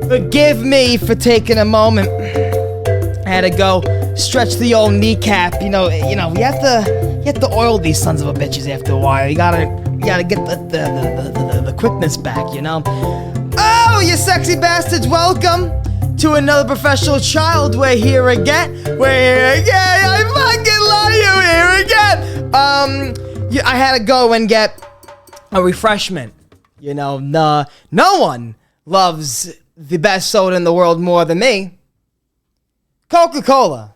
Forgive me for taking a moment. I had to go stretch the old kneecap. You know, you have to oil these sons of a bitches after a while. You gotta get the quickness back, you know. Oh, you sexy bastards! Welcome to another professional child. We're here again. I fucking love you. Here again. I had to go and get a refreshment. You know, no one loves the best soda in the world more than me. Coca-Cola.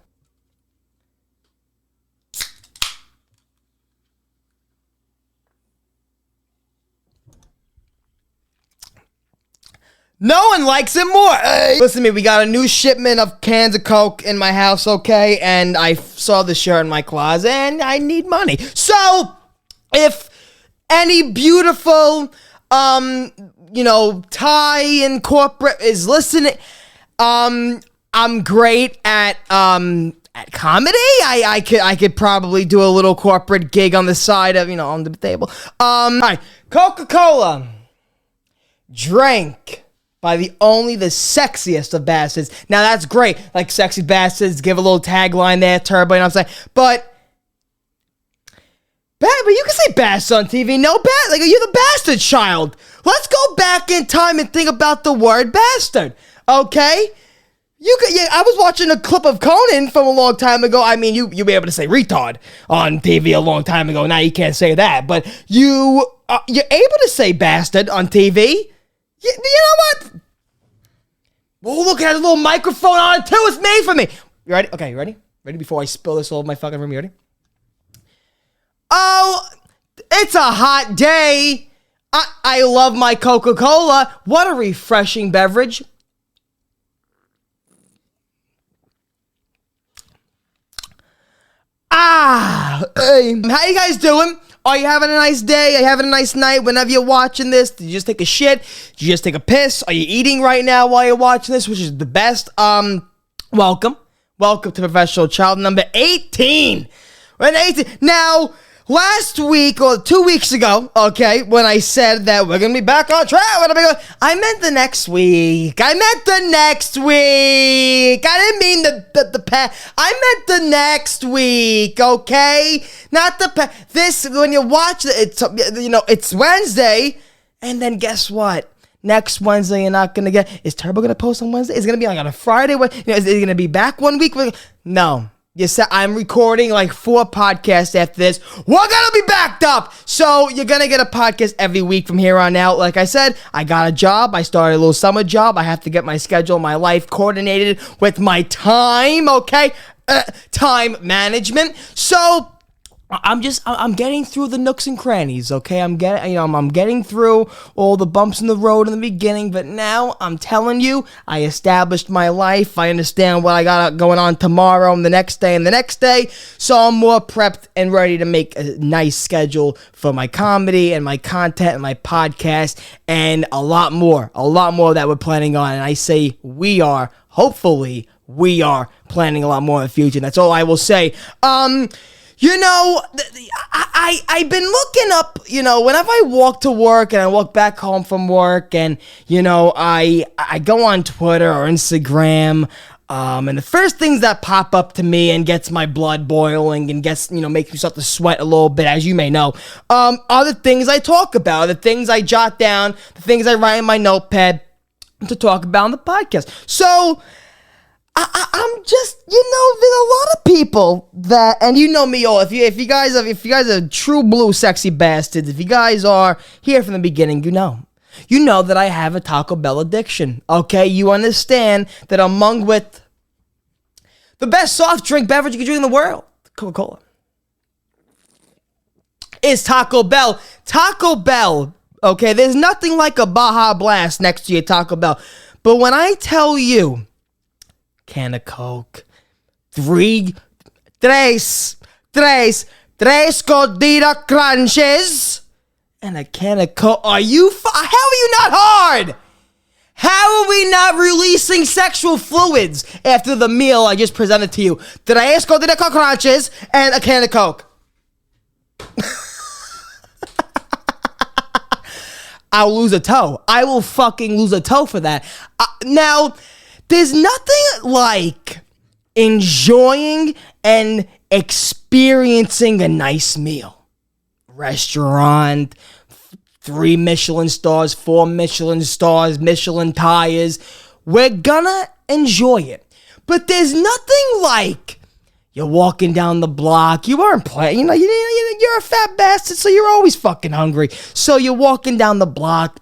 No one likes it more. Listen to me, we got a new shipment of cans of Coke in my house, okay? And I saw the shirt in my closet and I need money. So, if any beautiful, Thai and corporate is listening, I'm great at comedy. I could probably do a little corporate gig on the side of, on the table. All right, Coca-Cola. Drank by the sexiest of bastards. Now that's great. Like sexy bastards, give a little tagline there, Turbo, you know what I'm saying? But you can say bastard on TV. No bad. Like, you're the bastard child. Let's go back in time and think about the word bastard. Okay? I was watching a clip of Conan from a long time ago. I mean, you'll be able to say retard on TV a long time ago. Now you can't say that. But you're able to say bastard on TV. You know what? Oh, look at a little microphone on it too. It's made for me. You ready? Okay, you ready? Ready before I spill this all over my fucking room? You ready? Oh, it's a hot day. I love my Coca-Cola. What a refreshing beverage. How you guys doing? Are you having a nice day? Are you having a nice night? Whenever you're watching this, did you just take a shit? Did you just take a piss? Are you eating right now while you're watching this, which is the best? Welcome to Professional Child number 18. We're at 18. Now, last week, or 2 weeks ago, okay, when I said that we're going to be back on track, I meant the next week. I didn't mean the past. I meant the next week, okay? Not the past. This, when you watch it, it's Wednesday, and then guess what? Next Wednesday, you're not going to get, is Turbo going to post on Wednesday? Is it going to be like on a Friday? Is it going to be back 1 week? No. You said I'm recording like 4 podcasts after this. We're gonna be backed up. So you're gonna get a podcast every week from here on out. Like I said, I got a job. I started a little summer job. I have to get my schedule, my life coordinated with my time, okay? Time management. So I'm getting through the nooks and crannies, okay? I'm getting through all the bumps in the road in the beginning, but now I'm telling you, I established my life. I understand what I got going on tomorrow and the next day, so I'm more prepped and ready to make a nice schedule for my comedy and my content and my podcast and a lot more that we're planning on. And I say hopefully we are planning a lot more in the future. That's all I will say. I've been looking up, whenever I walk to work and I walk back home from work and, I go on Twitter or Instagram, and the first things that pop up to me and gets my blood boiling and makes me start to sweat a little bit, as you may know, are the things I talk about, the things I jot down, the things I write in my notepad to talk about on the podcast. So I'm just, there's a lot of people that, and you know me all, if you guys are true blue sexy bastards, if you guys are here from the beginning, you know that I have a Taco Bell addiction, okay? You understand that among with the best soft drink beverage you can drink in the world, Coca-Cola, is Taco Bell. Taco Bell, okay? There's nothing like a Baja Blast next to your Taco Bell. But when I tell you, can of Coke, tres Gordita crunches, and a can of Coke. How are you not hard? How are we not releasing sexual fluids after the meal I just presented to you? Tres Gordita crunches and a can of Coke. I'll lose a toe. I will fucking lose a toe for that. Now, there's nothing like enjoying and experiencing a nice meal. Restaurant, 3 Michelin stars, 4 Michelin stars, Michelin tires. We're gonna enjoy it. But there's nothing like you're walking down the block. You weren't playing. You're a fat bastard, so you're always fucking hungry. So you're walking down the block,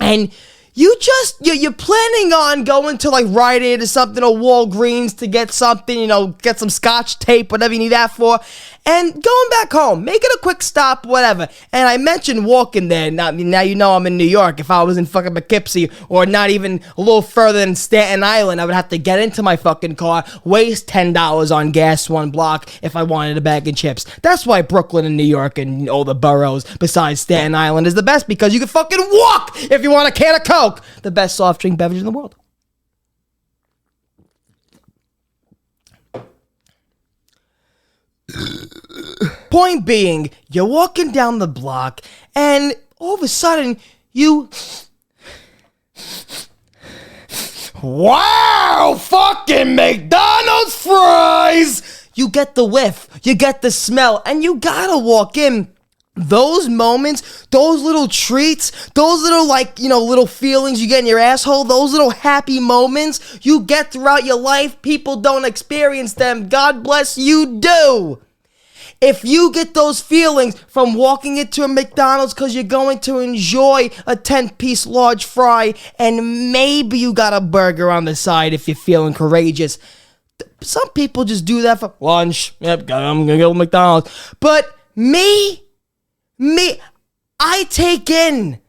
and you're planning on going to like Rite Aid or something, or Walgreens to get something, get some scotch tape, whatever you need that for, and going back home, making a quick stop, whatever. And I mentioned walking there. Now you know I'm in New York. If I was in fucking Poughkeepsie, or not even a little further than Staten Island, I would have to get into my fucking car, waste $10 on gas 1 block if I wanted a bag of chips. That's why Brooklyn and New York and all the boroughs besides Staten Island is the best, because you can fucking walk if you want a can of Coke. The best soft drink beverage in the world. Point being, you're walking down the block, and all of a sudden, wow, fucking McDonald's fries! You get the whiff, you get the smell, and you gotta walk in. Those moments, those little treats, those little little feelings you get in your asshole, those little happy moments you get throughout your life, people don't experience them. God bless you do. If you get those feelings from walking into a McDonald's because you're going to enjoy a 10-piece large fry, and maybe you got a burger on the side if you're feeling courageous. Some people just do that for lunch. Yep, I'm gonna go to McDonald's. But me, I take in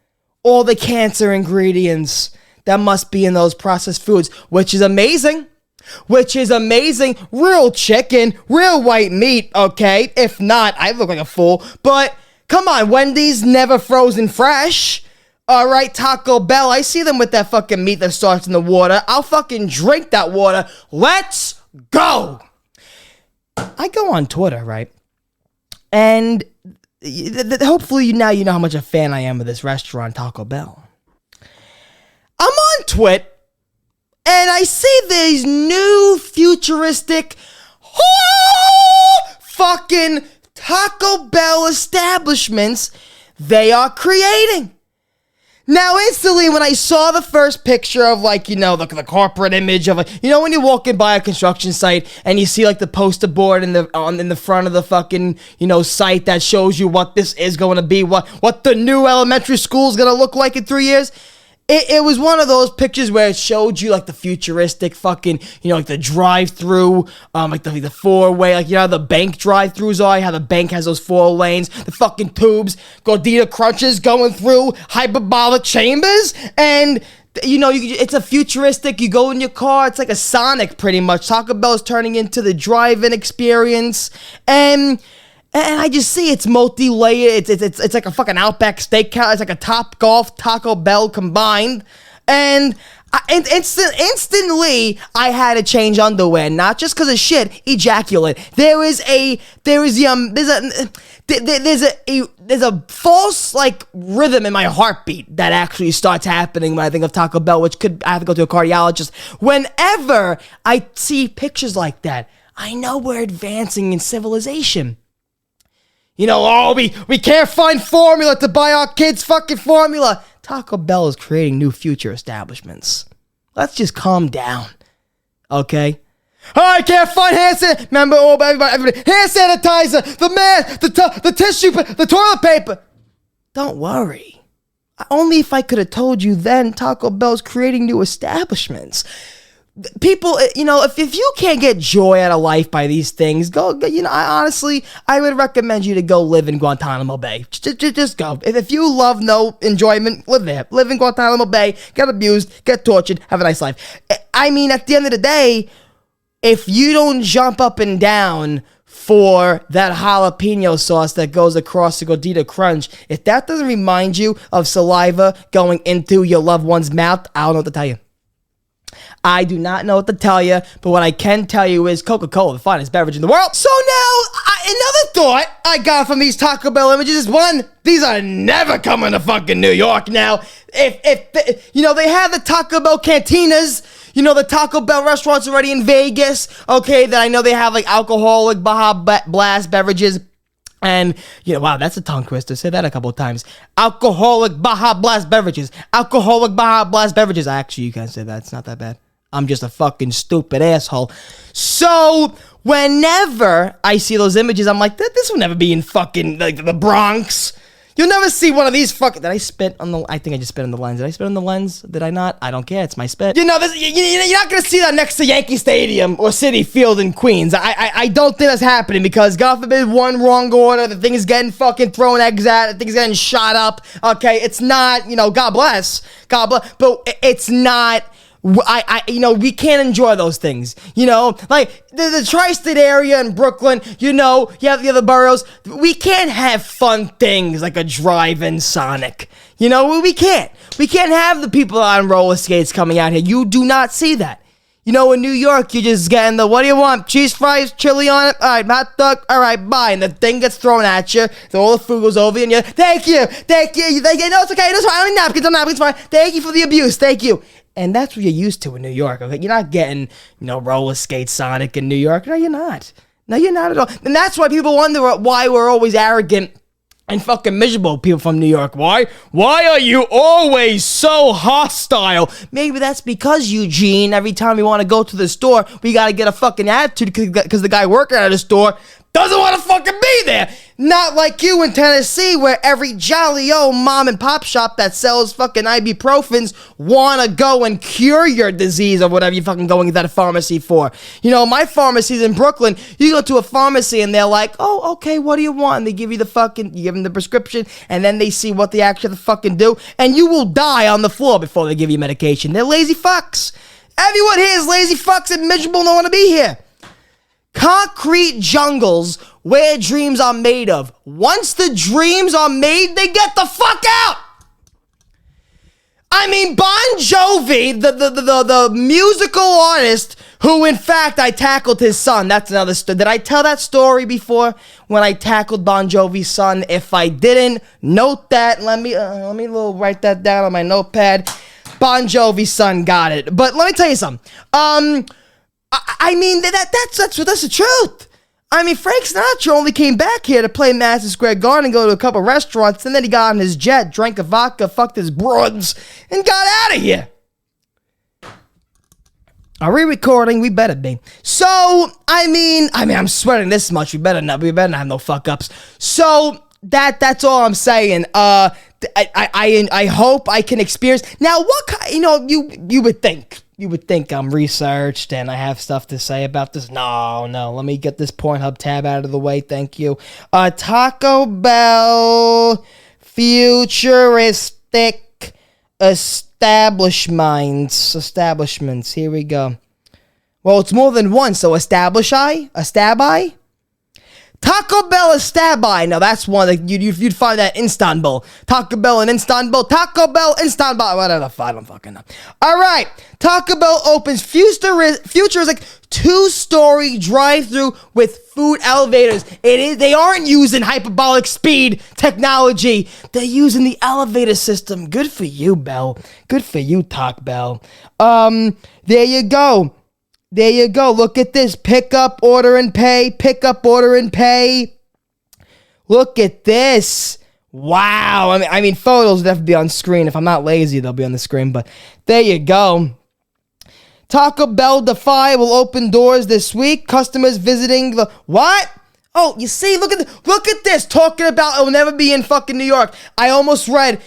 all the cancer ingredients that must be in those processed foods, which is amazing. Real chicken, real white meat, okay? If not, I look like a fool. But come on, Wendy's never frozen fresh. All right, Taco Bell, I see them with that fucking meat that starts in the water. I'll fucking drink that water. Let's go. I go on Twitter, right? And hopefully now you know how much a fan I am of this restaurant, Taco Bell. I'm on Twit, and I see these new futuristic fucking Taco Bell establishments they are creating. Now, instantly, when I saw the first picture of, the corporate image of, when you're walking by a construction site and you see, the poster board in the front of the fucking, site that shows you what this is going to be, what the new elementary school is going to look like in 3 years. It was one of those pictures where it showed you, the futuristic fucking, the drive-through, the four-way, how the bank drive-throughs are, how the bank has those 4 lanes, the fucking tubes, gordita crunches going through hyperbolic chambers, and, it's a futuristic, you go in your car, it's like a Sonic, pretty much. Taco Bell's turning into the drive-in experience, and I just see it's multi-layered. It's like a fucking Outback Steakhouse. It's like a Topgolf Taco Bell combined. And instantly, I had to change underwear, not just because of shit, ejaculate. There's a false rhythm in my heartbeat that actually starts happening when I think of Taco Bell, which I have to go to a cardiologist. Whenever I see pictures like that, I know we're advancing in civilization. We can't find formula to buy our kids fucking formula. Taco Bell is creating new future establishments. Let's just calm down, okay? I can't find hand sanitizer. Remember, everybody, hand sanitizer, the mask, the tissue, the toilet paper. Don't worry. Only if I could have told you then, Taco Bell's creating new establishments. People, if you can't get joy out of life by these things, go, I would recommend you to go live in Guantanamo Bay. Just go. If you love no enjoyment, live there. Live in Guantanamo Bay, get abused, get tortured, have a nice life. I mean, at the end of the day, if you don't jump up and down for that jalapeno sauce that goes across the gordita crunch, if that doesn't remind you of saliva going into your loved one's mouth, I don't know what to tell you. I do not know what to tell you, but what I can tell you is Coca-Cola, the finest beverage in the world. So now, Another thought I got from these Taco Bell images is, one, these are never coming to fucking New York now. If they have the Taco Bell cantinas, the Taco Bell restaurants already in Vegas, okay, that I know they have, like, alcoholic Baja Blast beverages. And, wow, that's a tongue twister. Say that a couple of times. Alcoholic Baja Blast beverages. Alcoholic Baja Blast beverages. Actually, you can say that. It's not that bad. I'm just a fucking stupid asshole. So, whenever I see those images, I'm like, this will never be in fucking, like, the Bronx. You'll never see one of these fucking... Did I spit on the... I think I just spit on the lens. Did I spit on the lens? Did I not? I don't care. It's my spit. You're not going to see that next to Yankee Stadium or Citi Field in Queens. I don't think that's happening because, God forbid, one wrong order, the thing is getting fucking thrown eggs at, the thing is getting shot up. Okay, it's not, God bless. God bless. But it's not... we can't enjoy those things, like the tri-state area in Brooklyn, you have the other boroughs, we can't have fun things like a drive-in Sonic, we can't have the people on roller skates coming out here. You do not see that. In New York, you're just getting the, what do you want? Cheese fries, chili on it? All right, hot dog, all right, bye. And the thing gets thrown at you, all the food goes over you, and you're, thank you, no, it's okay, it's fine, I don't need napkins, it's fine, thank you for the abuse, thank you. And that's what you're used to in New York, okay? You're not getting, roller skate Sonic in New York. No, you're not. No, you're not at all. And that's why people wonder why we're always arrogant and fucking miserable, people from New York. Why? Why are you always so hostile? Maybe that's because, Eugene, every time we want to go to the store, we got to get a fucking attitude because the guy working at the store doesn't want to fucking be there. Not like you in Tennessee, where every jolly old mom and pop shop that sells fucking ibuprofens want to go and cure your disease or whatever you're fucking going to that pharmacy for. My pharmacy's in Brooklyn. You go to a pharmacy and they're like, oh, okay, what do you want? And they give you you give them the prescription, and then they see what they actually fucking do, and you will die on the floor before they give you medication. They're lazy fucks. Everyone here is lazy fucks and miserable, don't want to be here. Concrete jungles where dreams are made of. Once the dreams are made, they get the fuck out. I mean, Bon Jovi, the musical artist who, in fact, I tackled his son. That's another story. Did I tell that story before when I tackled Bon Jovi's son? If I didn't, note that. Let me write that down on my notepad. Bon Jovi's son got it. But let me tell you something. I mean, that's the truth. I mean, Frank Sinatra only came back here to play Madison Square Garden and go to a couple restaurants, and then he got on his jet, drank a vodka, fucked his broads, and got out of here. Are we recording? We better be. So, I mean, I'm sweating this much. We better not have no fuck-ups. So, that's all I'm saying. I hope I can experience. Now, what kind, you would think. You would think I'm researched and I have stuff to say about this. No. Let me get this Pornhub tab out of the way. Thank you. Taco Bell Futuristic Establishments. Here we go. Well, it's more than one. So a stab-eye? Taco Bell Estabai. Now that's one that you'd find that in Istanbul. Taco Bell in Istanbul. Taco Bell Istanbul. Whatever. I don't fucking know. All right. Taco Bell opens futuristic 2-story drive-through with food elevators. They aren't using hyperbolic speed technology. They're using the elevator system. Good for you, Bell. Good for you, Taco Bell. There you go. Look at this. Pick up, order, and pay. Look at this. Wow. I mean, photos would have to be on screen. If I'm not lazy, they'll be on the screen. But there you go. Taco Bell Defy will open doors this week. Customers visiting the... What? Oh, you see? Look at this. Talking about it will never be in fucking New York. I almost read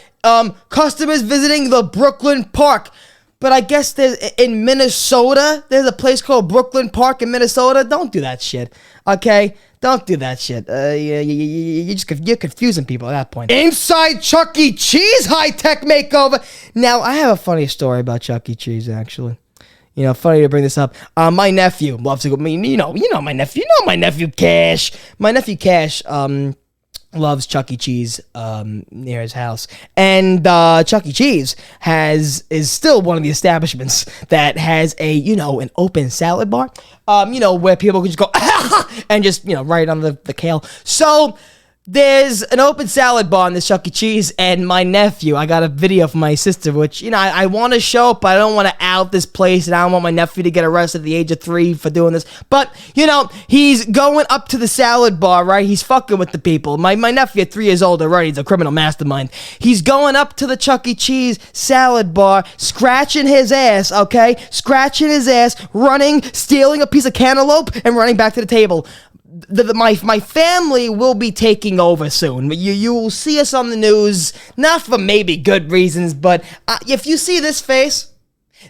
customers visiting the Brooklyn Park. But I guess in Minnesota, there's a place called Brooklyn Park in Minnesota. Don't do that shit, okay? Don't do that shit. You're confusing people at that point. Inside Chuck E. Cheese high-tech makeover. Now, I have a funny story about Chuck E. Cheese, actually. Funny to bring this up. My nephew loves to go. You know my nephew. You know my nephew Cash. My nephew Cash loves Chuck E. Cheese near his house, and Chuck E. Cheese is still one of the establishments that has an open salad bar, where people can just go and just right on the kale. So there's an open salad bar in this Chuck E. Cheese, and my nephew, I got a video from my sister, which, I want to show, but I don't want to out this place, and I don't want my nephew to get arrested at the age of 3 for doing this. But, he's going up to the salad bar, right? He's fucking with the people. My nephew at 3 years old already, he's a criminal mastermind. He's going up to the Chuck E. Cheese salad bar, scratching his ass, okay? Scratching his ass, running, stealing a piece of cantaloupe, and running back to the table. My family will be taking over soon. You will see us on the news, not for maybe good reasons, but if you see this face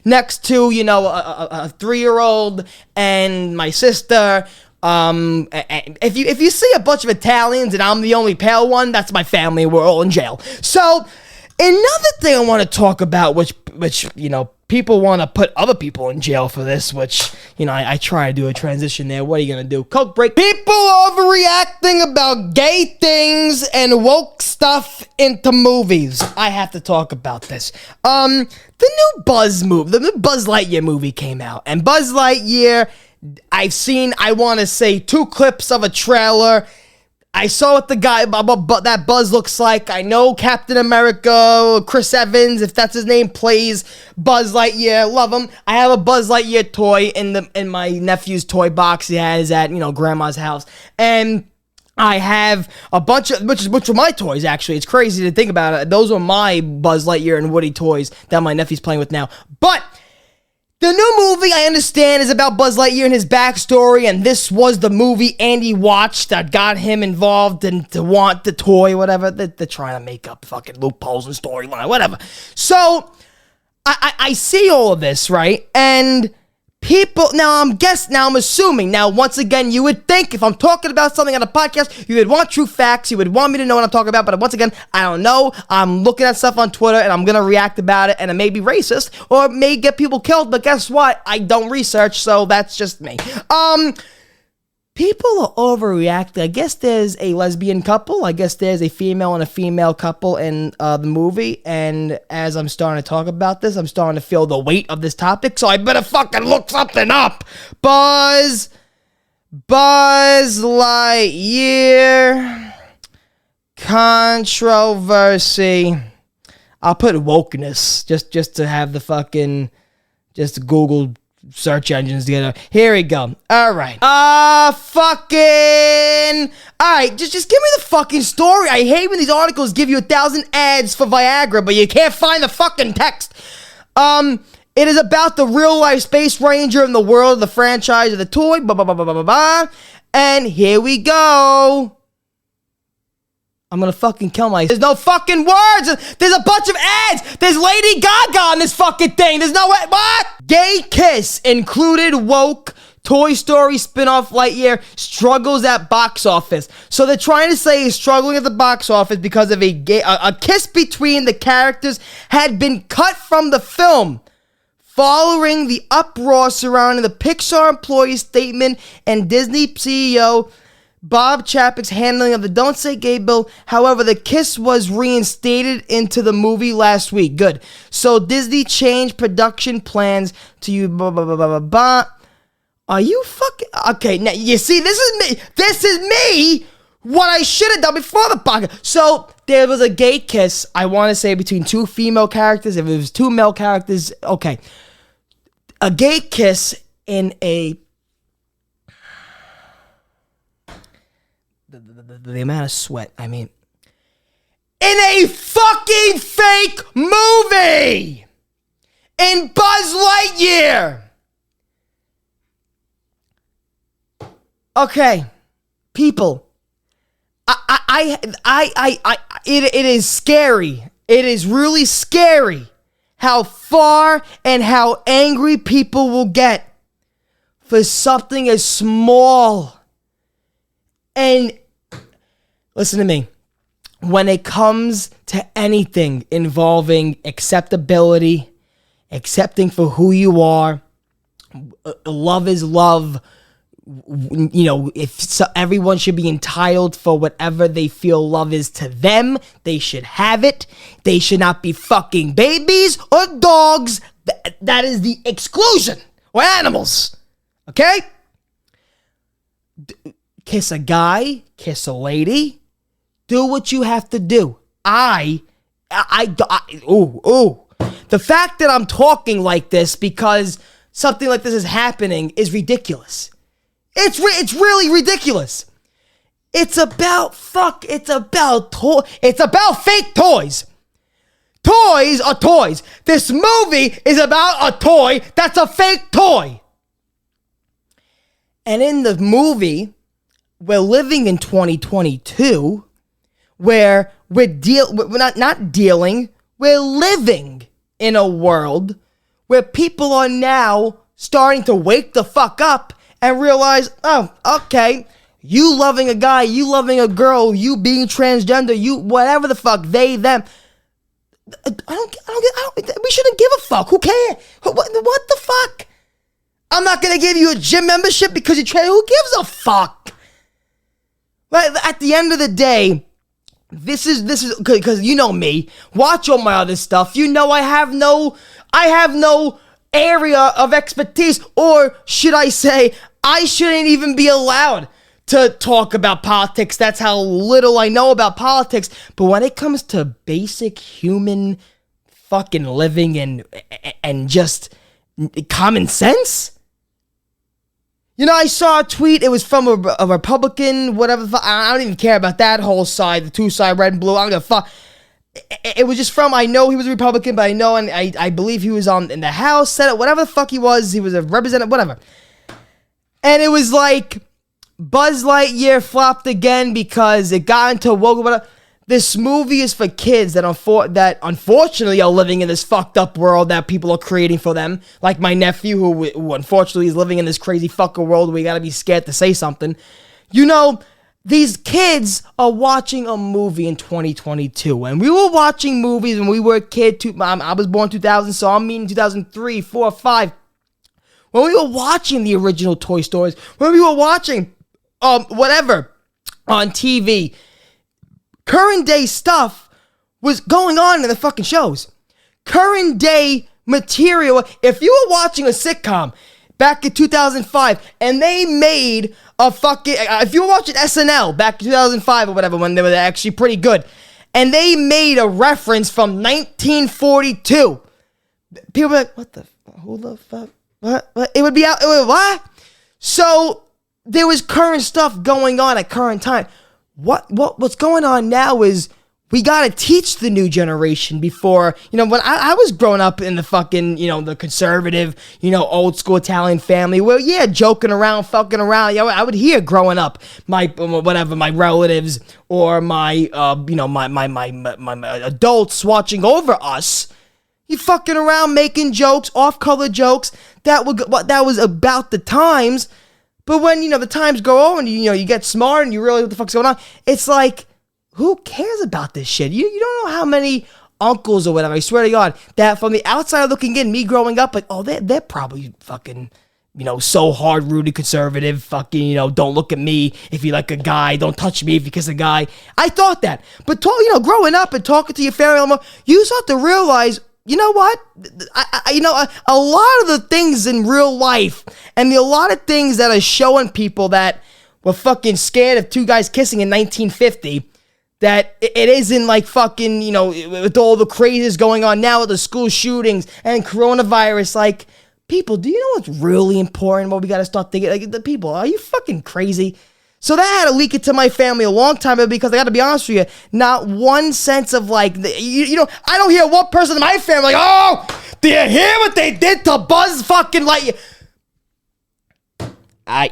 next to, a 3-year-old and my sister, if you see a bunch of Italians and I'm the only pale one, that's my family. We're all in jail. So another thing I want to talk about, which people want to put other people in jail for this, which, I try to do a transition there. What are you going to do? Coke break. People overreacting about gay things and woke stuff into movies. I have to talk about this. The new Buzz Lightyear movie came out. And Buzz Lightyear, I've seen, I want to say, 2 clips of a trailer. I saw what the guy, that Buzz looks like. I know Captain America, Chris Evans, if that's his name, plays Buzz Lightyear. Love him. I have a Buzz Lightyear toy in my nephew's toy box he has at, grandma's house. And I have a bunch of, which are my toys, actually. It's crazy to think about it. Those are my Buzz Lightyear and Woody toys that my nephew's playing with now. But the new movie, I understand, is about Buzz Lightyear and his backstory, and this was the movie Andy watched that got him involved and to want the toy, whatever. They're trying to make up fucking loopholes and storyline, whatever. So, I see all of this, right? And people, I'm assuming, once again, you would think if I'm talking about something on a podcast, you would want true facts, you would want me to know what I'm talking about, but once again, I don't know. I'm looking at stuff on Twitter, and I'm going to react about it, and it may be racist, or it may get people killed, but guess what? I don't research, so that's just me. People are overreacting. I guess there's a lesbian couple. I guess there's a female and a female couple in the movie. And as I'm starting to talk about this, I'm starting to feel the weight of this topic. So I better fucking look something up. Buzz Lightyear controversy. I'll put wokeness just to have the fucking Google search engines together. Here we go. Alright. Alright, just give me the fucking story. I hate when these articles give you 1,000 ads for Viagra, but you can't find the fucking text. It is about the real-life space ranger in the world of the franchise of the toy, and here we go. I'm gonna fucking kill myself. There's no fucking words. There's a bunch of ads. There's Lady Gaga on this fucking thing. There's no way. What? Gay kiss included woke. Toy Story spin-off Lightyear struggles at box office. So they're trying to say he's struggling at the box office because of a kiss between the characters had been cut from the film. Following the uproar surrounding the Pixar employee statement and Disney CEO Bob Chapek's handling of the Don't Say Gay bill. However, the kiss was reinstated into the movie last week. Good. So Disney changed production plans to you. Are you fucking... Okay, now, you see, this is me! What I should have done before the podcast. So, there was a gay kiss, I want to say, between 2 female characters. If it was 2 male characters, okay. A gay kiss in a... The amount of sweat, I mean... In a fucking fake movie! In Buzz Lightyear! Okay, people, it is scary. It is really scary how far and how angry people will get for something as small. And listen to me, when it comes to anything involving acceptability, accepting for who you are, love is love, if so, everyone should be entitled for whatever they feel love is to them. They should have it. They should not be fucking babies or dogs. That is the exclusion. Or animals. Okay? Kiss a guy. Kiss a lady. Do what you have to do. The fact that I'm talking like this because something like this is happening is ridiculous. It's really ridiculous. It's about fake toys. Toys are toys. This movie is about a toy that's a fake toy. And in the movie, we're living in 2022 where we're living in a world where people are now starting to wake the fuck up and realize, oh, okay, you loving a guy, you loving a girl, you being transgender, you whatever the fuck, they, them. We shouldn't give a fuck. Who cares? What the fuck? I'm not gonna give you a gym membership because you're trans. Who gives a fuck? But at the end of the day, this is because you know me. Watch all my other stuff. You know I have no area of expertise, or should I say, I shouldn't even be allowed to talk about politics. That's how little I know about politics. But when it comes to basic human fucking living and just common sense, I saw a tweet. It was from a Republican, whatever. I don't even care about that whole side, the two side, red and blue. I don't give a fuck. It was just from, I know he was a Republican, but I believe he was in the House, Senate, whatever the fuck he was a representative, whatever. And it was like, BuzzLightyear flopped again because it got into woke, whatever. This movie is for kids that unfortunately are living in this fucked up world that people are creating for them. Like my nephew, who unfortunately is living in this crazy fucking world where you gotta be scared to say something. These kids are watching a movie in 2022. And we were watching movies when we were a kid. I was born 2000, so I'm meaning 2003, 4, 5. When we were watching the original Toy Stories, when we were watching whatever on TV, current day stuff was going on in the fucking shows. Current day material. If you were watching a sitcom back in 2005 and they made a fucking, if you were watching SNL back in 2005 or whatever, when they were actually pretty good, and they made a reference from 1942, people were like, what the, who the fuck, what? It would be out, what? So there was current stuff going on at current time. What's going on now is we gotta teach the new generation before, when I was growing up in the fucking, the conservative, old school Italian family where, yeah, joking around, fucking around, I would hear growing up my relatives or my adults watching over us, you fucking around making jokes, off-color jokes, that was about the times. But when, the times go on, you get smart and you realize what the fuck's going on, it's like, who cares about this shit? You don't know how many uncles or whatever, I swear to God, that from the outside looking in, me growing up, like, oh, they're probably fucking, so hard-rooted conservative, fucking, don't look at me if you like a guy, don't touch me if you kiss a guy. I thought that. But, growing up and talking to your family, you start to realize, you know what? A lot of the things in real life and a lot of things that are showing people that were fucking scared of two guys kissing in 1950, that it isn't like fucking, with all the crazes going on now with the school shootings and coronavirus, like, people, do you know what's really important? What we gotta start thinking, like, the people, are you fucking crazy? So that had to leak it to my family a long time ago because I gotta be honest with you, not one sense of like, I don't hear one person in my family like, oh, do you hear what they did to Buzz fucking Lightyear?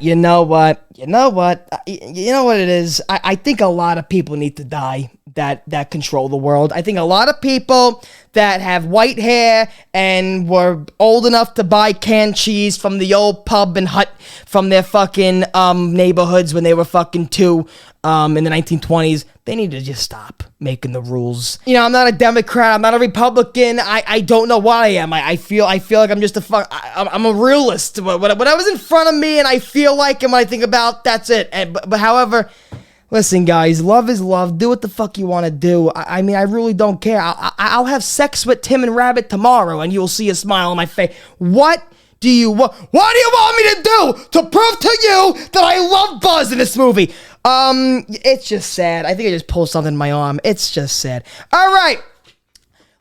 You know what it is? I think a lot of people need to die that control the world. I think a lot of people that have white hair and were old enough to buy canned cheese from the old pub and hut from their fucking neighborhoods when they were fucking 2 in the 1920s, they need to just stop. making the rules. You know, I'm not a Democrat. I'm not a Republican. I don't know what I am. I feel like I'm just I'm a realist. Whatever's in front of me and I feel like and what I think about, that's it. But however, listen, guys, love is love. Do what the fuck you want to do. I mean, I really don't care. I'll have sex with Tim and Rabbit tomorrow and you'll see a smile on my face. What do you want me to do to prove to you that I love Buzz in this movie? It's just sad. I think I just pulled something in my arm. It's just sad. All right.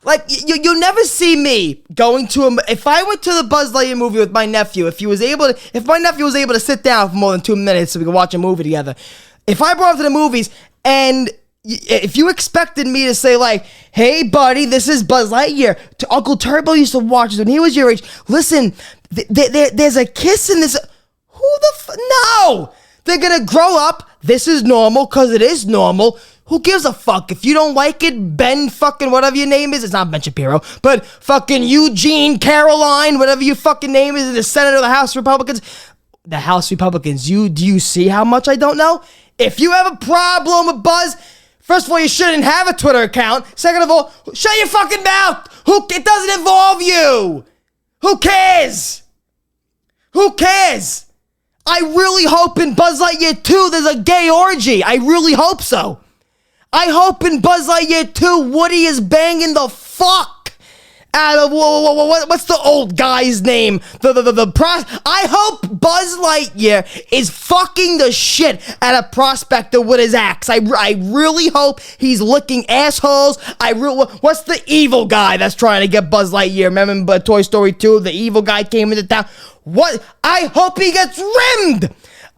Like, you'll never see me going to if I went to the BuzzLightyear movie with my nephew, if my nephew was able to sit down for more than 2 minutes so we could watch a movie together, if I brought him to the movies and if you expected me to say like, hey buddy, this is Buzz Lightyear, Uncle Turbo used to watch this when he was your age, listen, there's a kiss in this, no! They're gonna grow up, this is normal, cause it is normal, who gives a fuck? If you don't like it, Ben fucking whatever your name is, it's not Ben Shapiro, but fucking Eugene, Caroline, whatever your fucking name is, the Senate or the House Republicans, do you see how much I don't know? If you have a problem with Buzz, first of all, you shouldn't have a Twitter account. Second of all, shut your fucking mouth. It doesn't involve you. Who cares? Who cares? I really hope in Buzz Lightyear 2 there's a gay orgy. I really hope so. I hope in Buzz Lightyear 2 Woody is banging the fuck out of what's the old guy's name? I hope Buzz Lightyear is fucking the shit out of Prospector with his axe. I really hope he's licking assholes. What's the evil guy that's trying to get Buzz Lightyear? Remember Toy Story 2? The evil guy came into town. What? I hope he gets rimmed.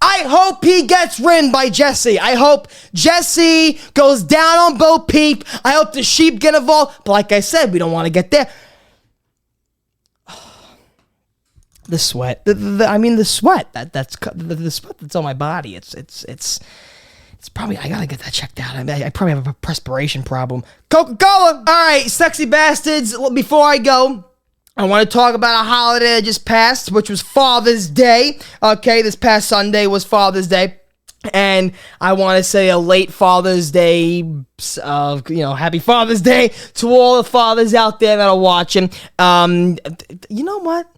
I hope he gets rimmed by Jesse. I hope Jesse goes down on Bo Peep. I hope the sheep get involved. But like I said, we don't want to get there. The sweat. The sweat. That's the sweat that's on my body. It's probably, I gotta get that checked out. I probably have a perspiration problem. Coca-Cola. All right, sexy bastards. Before I go, I want to talk about a holiday that just passed, which was Father's Day. Okay, this past Sunday was Father's Day. And I want to say a late Father's Day, happy Father's Day to all the fathers out there that are watching. You know what?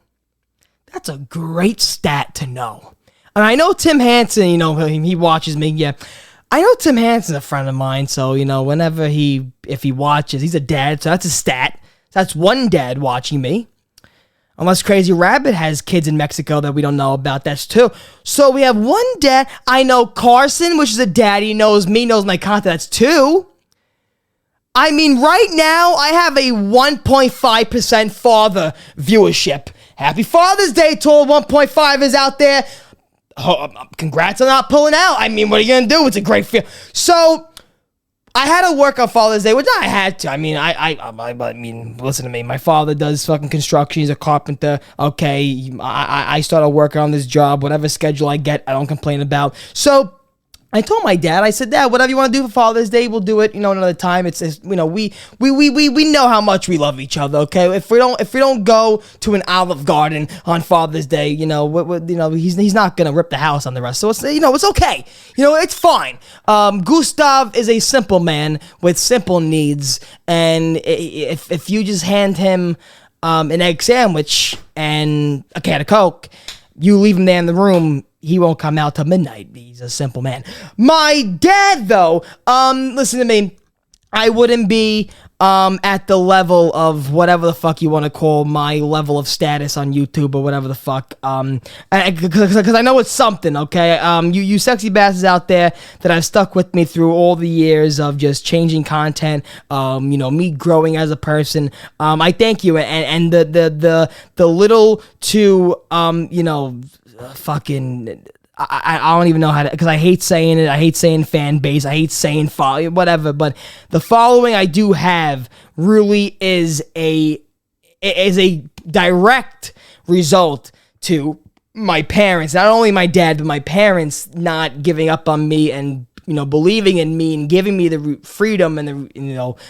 That's a great stat to know. And I know Tim Hansen, he watches me, yeah. I know Tim Hansen's a friend of mine, so, whenever if he watches, he's a dad, so that's a stat. That's one dad watching me. Unless Crazy Rabbit has kids in Mexico that we don't know about, that's two. So we have one dad. I know Carson, which is a dad. He knows me, knows my content. That's two. I mean, right now, I have a 1.5% father viewership. Happy Father's Day to all 1.5ers out there. Congrats on not pulling out. I mean, what are you going to do? It's a great feel. So I had to work on Father's Day, which I had to. I mean, listen to me. My father does fucking construction. He's a carpenter. Okay, I started working on this job. Whatever schedule I get, I don't complain about. So I told my dad, I said, Dad, whatever you want to do for Father's Day, we'll do it, another time. It's we know how much we love each other, okay? If we don't go to an Olive Garden on Father's Day, he's not gonna rip the house on the rest. So it's it's okay. It's fine. Gustav is a simple man with simple needs, and if you just hand him an egg sandwich and a can of Coke, you leave him there in the room, he won't come out till midnight. He's a simple man. My dad, though, listen to me. I wouldn't be at the level of whatever the fuck you want to call my level of status on YouTube or whatever the fuck. Because I know it's something, okay? You sexy bastards out there that have stuck with me through all the years of just changing content, me growing as a person. I thank you, and the little to fucking, I don't even know how to, because I hate saying it. I hate saying fan base. I hate saying follow, whatever. But the following I do have really is a direct result to my parents. Not only my dad, but my parents not giving up on me and believing in me and giving me the freedom and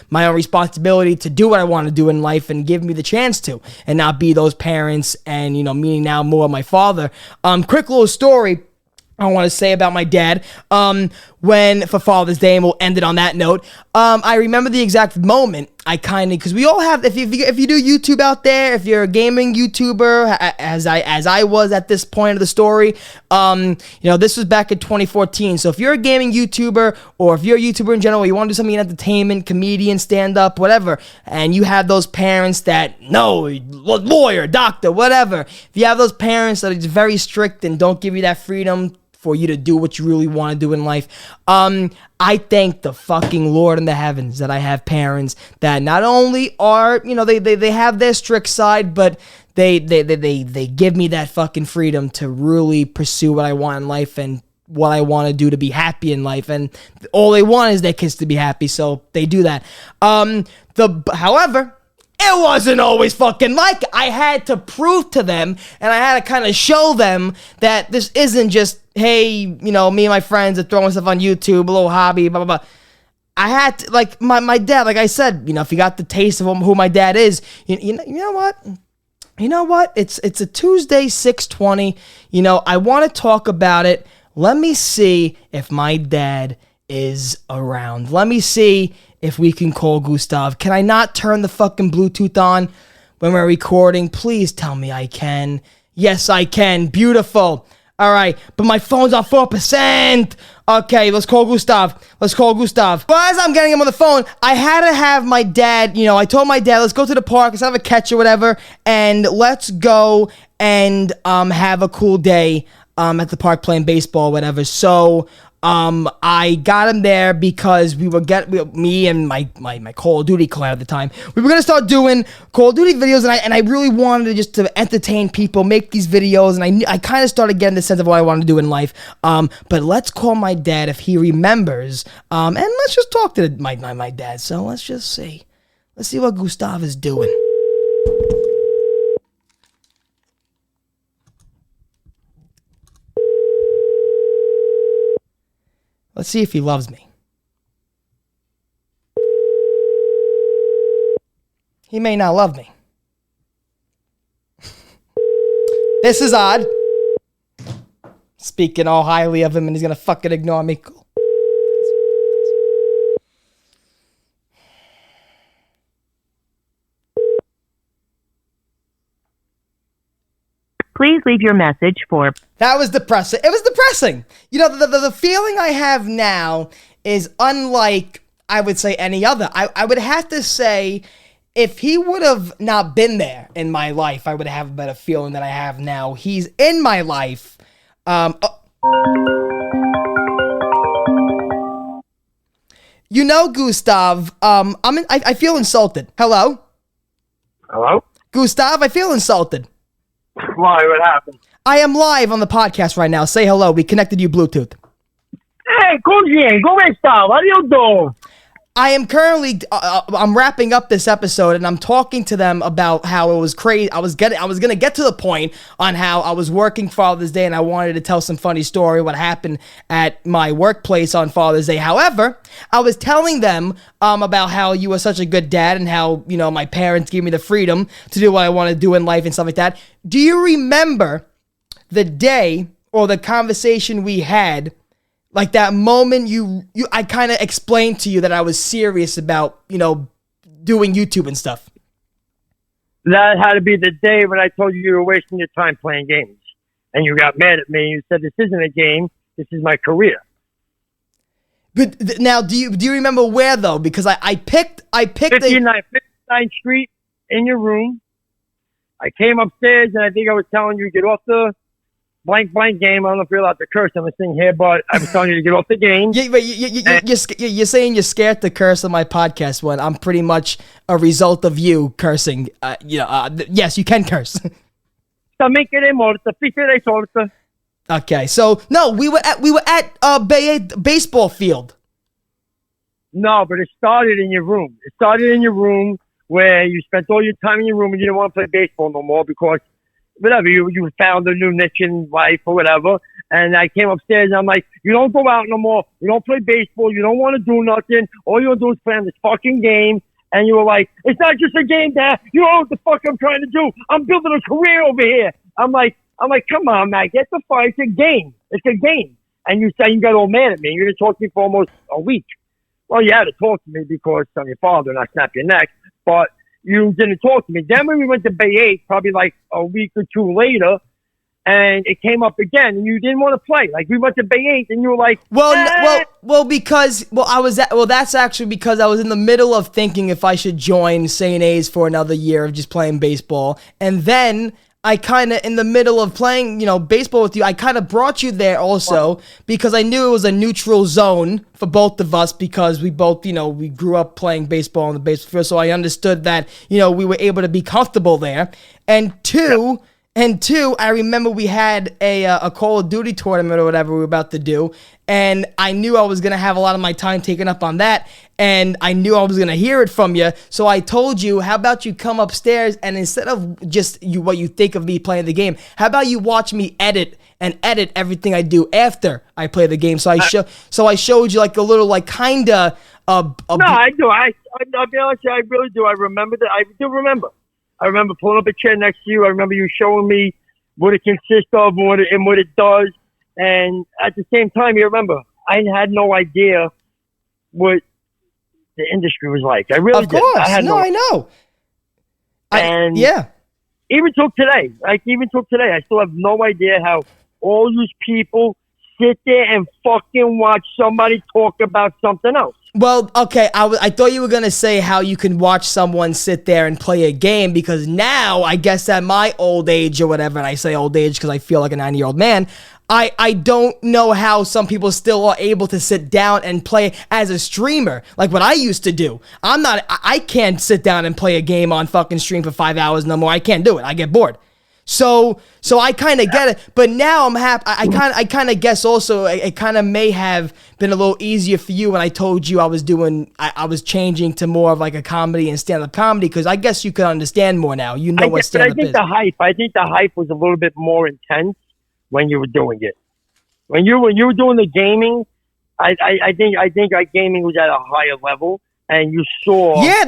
my own responsibility to do what I want to do in life and give me the chance to, and not be those parents and, meaning now more my father. Quick little story. I want to say about my dad, when for Father's Day, and we'll end it on that note. I remember the exact moment. Because we all have, if you do YouTube out there, if you're a gaming YouTuber, as I was at this point of the story, this was back in 2014. So if you're a gaming YouTuber, or if you're a YouTuber in general, you want to do something in entertainment, comedian, stand up, whatever, and you have those parents that lawyer, doctor, whatever. If you have those parents that are just very strict and don't give you that freedom for you to do what you really want to do in life. I thank the fucking Lord in the heavens that I have parents that not only are, they have their strict side, but they give me that fucking freedom to really pursue what I want in life and what I want to do to be happy in life. And all they want is their kids to be happy, so they do that. However, it wasn't always fucking like it. I had to prove to them, and I had to kind of show them that this isn't just, hey, me and my friends are throwing stuff on YouTube, a little hobby, blah, blah, blah. I had to, like, my dad, like I said, if you got the taste of who my dad is, you know what? You know what? It's a Tuesday, 6:20. I want to talk about it. Let me see if my dad is around. Let me see if we can call Gustav. Can I not turn the fucking Bluetooth on when we're recording? Please tell me I can. Yes, I can. Beautiful. All right, but my phone's on 4%. Okay, let's call Gustav. Well, as I'm getting him on the phone, I had to have my dad, I told my dad, let's go to the park, let's have a catch or whatever, and let's go and have a cool day at the park playing baseball or whatever. So I got him there because me and my Call of Duty clan at the time, we were going to start doing Call of Duty videos, and I really wanted to entertain people, make these videos, and I kind of started getting the sense of what I wanted to do in life. But let's call my dad if he remembers, and let's just talk to my dad. So let's just see. Let's see what Gustav is doing. Let's see if he loves me. He may not love me. This is odd. Speaking all highly of him, and he's gonna fucking ignore me. Cool. Please leave your message for... That was depressing. It was depressing. The feeling I have now is unlike, I would say, any other. I would have to say, if he would have not been there in my life, I would have a better feeling than I have now. He's in my life. Gustav, I feel insulted. Hello? Hello? Gustav, I feel insulted. Why? What happened? I am live on the podcast right now. Say hello. We connected you Bluetooth. Hey, così, come sta? What are you doing? I am currently, I'm wrapping up this episode, and I'm talking to them about how it was crazy. I was gonna get to the point on how I was working Father's Day, and I wanted to tell some funny story what happened at my workplace on Father's Day. However, I was telling them about how you were such a good dad, and how my parents gave me the freedom to do what I want to do in life and stuff like that. Do you remember the day or the conversation we had? Like that moment I kind of explained to you that I was serious about, doing YouTube and stuff. That had to be the day when I told you were wasting your time playing games. And you got mad at me and you said, this isn't a game, this is my career. But now, do you remember where though? Because I picked 59th Street in your room. I came upstairs and I think I was telling you, get off the blank game. I don't know if you're allowed to curse on this thing here, but I was telling you to get off the game. Yeah, but you're saying you're scared to curse on my podcast when I'm pretty much a result of you cursing. Yes, you can curse. Okay, so no, we were at baseball field. No, but it started in your room. It started in your room where you spent all your time in your room and you didn't want to play baseball no more because whatever, you found a new niche in life or whatever. And I came upstairs and I'm like, you don't go out no more. You don't play baseball. You don't want to do nothing. All you want to do is play on this fucking game. And you were like, it's not just a game, Dad. You know what the fuck I'm trying to do. I'm building a career over here. I'm like, I'm like, come on, Matt, get the fire. It's a game. It's a game. And you got all mad at me. You didn't talk to me for almost a week. Well, you had to talk to me because I'm your father and I snapped your neck. But you didn't talk to me. Then when we went to Bay 8, probably like a week or two later, and it came up again, and you didn't want to play. Like, we went to Bay 8, and you were like, that's actually because I was in the middle of thinking if I should join St. A's for another year of just playing baseball. And then I kind of, in the middle of playing, baseball with you, I kind of brought you there also because I knew it was a neutral zone for both of us because we both, we grew up playing baseball on the baseball field. So I understood that, we were able to be comfortable there. And two, I remember we had a Call of Duty tournament or whatever we were about to do, and I knew I was going to have a lot of my time taken up on that, and I knew I was going to hear it from you, so I told you, how about you come upstairs, and instead of just what you think of me playing the game, how about you watch me edit everything I do after I play the game? So I showed you like a little, like, kind of... No, I do. I'll be honest with you, I really do. I remember that. I do remember. I remember pulling up a chair next to you. I remember you showing me what it consists of and what it does. And at the same time, you remember, I had no idea what the industry was like. I really did. Of course. I know. Even till today, I still have no idea how all these people sit there and fucking watch somebody talk about something else. Well, okay, I thought you were going to say how you can watch someone sit there and play a game, because now, I guess at my old age or whatever, and I say old age because I feel like a 90-year-old man, I don't know how some people still are able to sit down and play as a streamer, like what I used to do. I can't sit down and play a game on fucking stream for 5 hours no more. I can't do it. I get bored. So I kind of get it, but now I'm happy. I kind of guess also it kind of may have been a little easier for you when I told you I was changing to more of like a comedy and stand-up comedy, because I guess you could understand more now. What stand-up is. I think the hype was a little bit more intense when you were doing it. When you were doing the gaming, I think our gaming was at a higher level. And you saw... Yeah,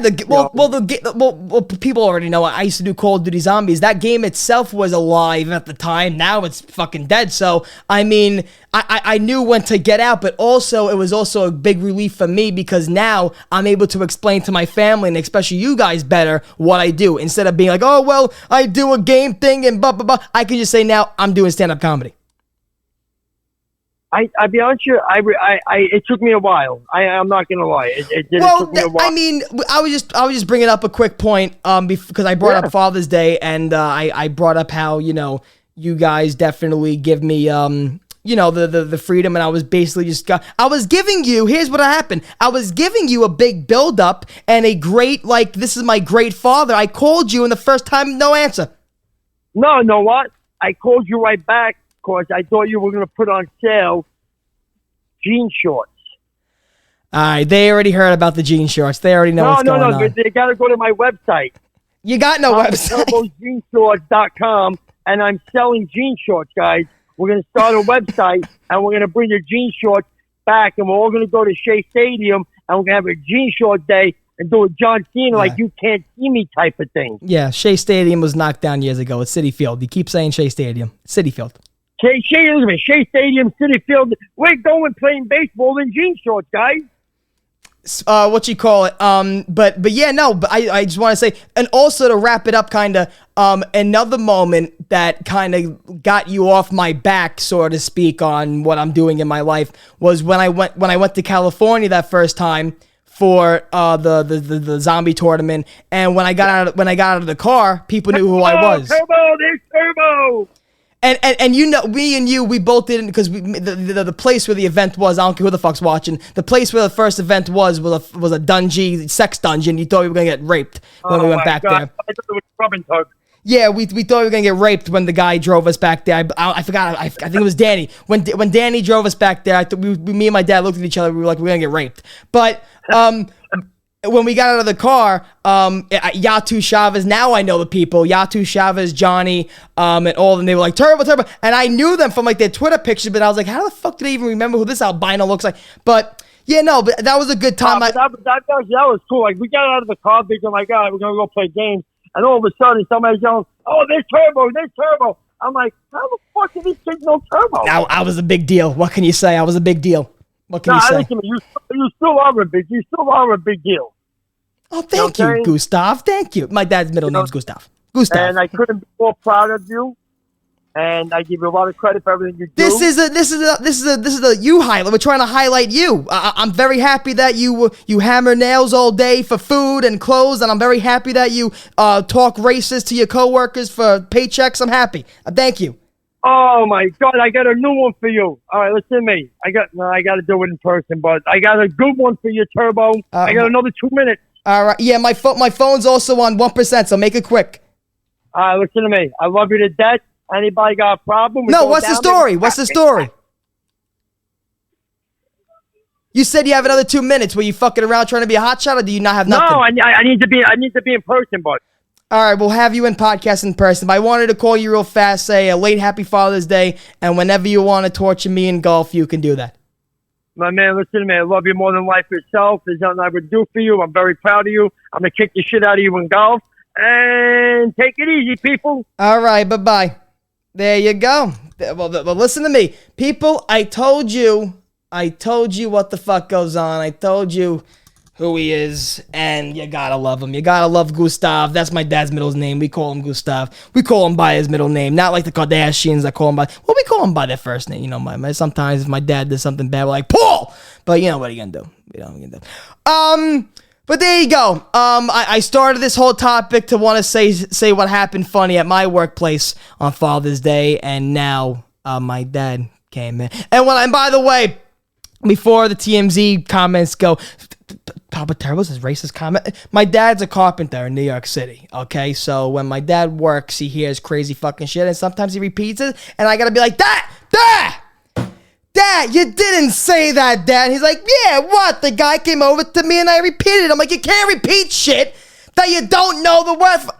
people already know I used to do Call of Duty Zombies. That game itself was alive at the time. Now it's fucking dead. So, I mean, I knew when to get out, but also it was also a big relief for me because now I'm able to explain to my family, and especially you guys, better what I do. Instead of being like, oh, well, I do a game thing and blah, blah, blah. I can just say now I'm doing stand-up comedy. I'll be honest with you, it took me a while. I'm not gonna lie. It took me a while. I mean, I was just bringing up a quick point because I brought up Father's Day, and I brought up how you guys definitely give me the freedom, and I was basically I was giving you. Here's what happened. I was giving you a big build up and a great this is my great father. I called you, and the first time, no answer. No, know what? I called you right back. I thought you were going to put on sale jean shorts. All right, they already heard about the jean shorts. They already know what's going on. No, they got to go to my website. You got no website. TurboJeanShorts.com, and I'm selling jean shorts, guys. We're going to start a website, and we're going to bring the jean shorts back, and we're all going to go to Shea Stadium, and we're going to have a jean short day and do a John Cena like you can't see me type of thing. Yeah, Shea Stadium was knocked down years ago. It's Citi Field. You keep saying Shea Stadium. It's Citi Field. Shea Stadium, Citi Field. We're going playing baseball in jean shorts, guys. What you call it? But I just want to say, and also to wrap it up, kind of, another moment that kind of got you off my back, so to speak, on what I'm doing in my life was when I went to California that first time for the zombie tournament, and when I got out of the car, people knew who I was. There's Turbo. And me and you, we both didn't, because the place where the event was, I don't care who the fuck's watching, the place where the first event was a dungeon, sex dungeon. You thought we were going to get raped when we went back there. I thought it was rub and tug. Yeah, we thought we were going to get raped when the guy drove us back there. I forgot, I think it was Danny. When Danny drove us back there, me and my dad looked at each other, we were like, we're going to get raped. But, when we got out of the car, Yatu Chavez, now I know the people, Yatu Chavez, Johnny, and all of them, they were like, Turbo, and I knew them from like their Twitter pictures, but I was like, how the fuck did I even remember who this albino looks like? But but that was a good time. That was cool. Like, we got out of the car, thinking like, all right, we're going to go play games, and all of a sudden, somebody's yelling, oh, there's Turbo. I'm like, how the fuck did this kid no turbo? I was a big deal. What can you say? I was a big deal. What can you say? Listen, you still are a big deal. Oh, thank you, Gustav. Thank you. My dad's middle name's Gustav. Gustav. And I couldn't be more proud of you. And I give you a lot of credit for everything you do. This is a you highlight. We're trying to highlight you. I'm very happy that you hammer nails all day for food and clothes, and I'm very happy that you talk racist to your coworkers for paychecks. I'm happy. Thank you. Oh my God! I got a new one for you. All right, listen to me. I got to do it in person, but I got a good one for you, Turbo. I got another 2 minutes. All right. Yeah, my phone's also on 1%, so make it quick. All right, listen to me. I love you to death. Anybody got a problem? No, what's the story? What's the story? You said you have another 2 minutes. Were you fucking around trying to be a hotshot, or do you not have nothing? No, I need to be in person, bud. All right, we'll have you in podcast in person. But I wanted to call you real fast, say a late Happy Father's Day, and whenever you want to torture me in golf, you can do that. My man, listen to me. I love you more than life itself. There's nothing I would do for you. I'm very proud of you. I'm gonna kick the shit out of you in golf, and take it easy, people. All right, bye-bye. There you go. Well, listen to me. People, I told you what the fuck goes on. I told you who he is, and you gotta love him. You gotta love Gustav. That's my dad's middle name. We call him Gustav. We call him by his middle name, not like the Kardashians that call him by, well, we call him by their first name. You know, sometimes if my dad does something bad, we're like, Paul! But you know what are you gonna do? But there you go. I started this whole topic to want to say what happened funny at my workplace on Father's Day, and now my dad came in. And by the way, before the TMZ comments go, Papa Turbo's his racist comment. My dad's a carpenter in New York City. Okay, so when my dad works, he hears crazy fucking shit, and sometimes he repeats it, and I gotta be like, Dad, you didn't say that, Dad. And he's like, yeah, what? The guy came over to me and I repeated. I'm like, you can't repeat shit that you don't know the word for.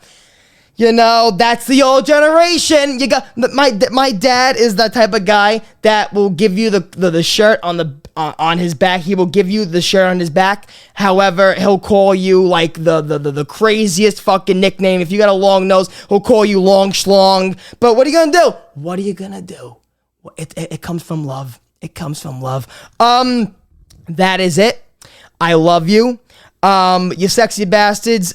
You know, that's the old generation. You got my dad is that type of guy that will give you the shirt on his back. He will give you the shirt on his back. However, he'll call you like the craziest fucking nickname. If you got a long nose, he'll call you Long Schlong. But what are you gonna do? What are you gonna do? It comes from love. It comes from love. That is it. I love you. You sexy bastards.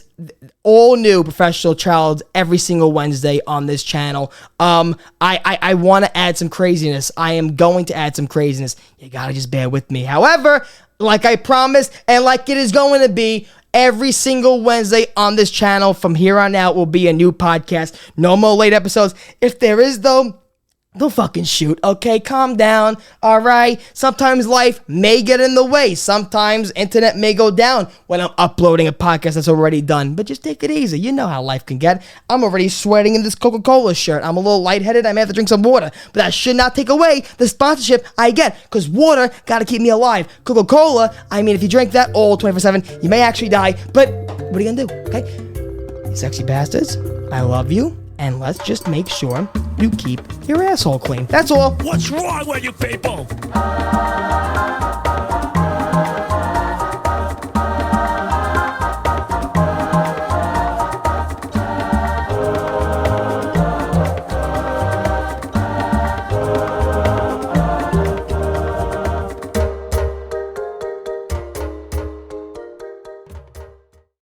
All new Professional Child every single Wednesday on this channel. I want to add some craziness. I am going to add some craziness. You gotta just bear with me. However, like I promised, and like it is going to be, every single Wednesday on this channel from here on out will be a new podcast. No more late episodes. If there is, though, don't fucking shoot, okay? Calm down, all right? Sometimes life may get in the way. Sometimes internet may go down when I'm uploading a podcast that's already done. But just take it easy. You know how life can get. I'm already sweating in this Coca-Cola shirt. I'm a little lightheaded. I may have to drink some water. But that should not take away the sponsorship I get. Because water got to keep me alive. Coca-Cola, I mean, if you drink that all 24/7, you may actually die. But what are you going to do, okay? You sexy bastards, I love you. And let's just make sure you keep your asshole clean. That's all. What's wrong with you people?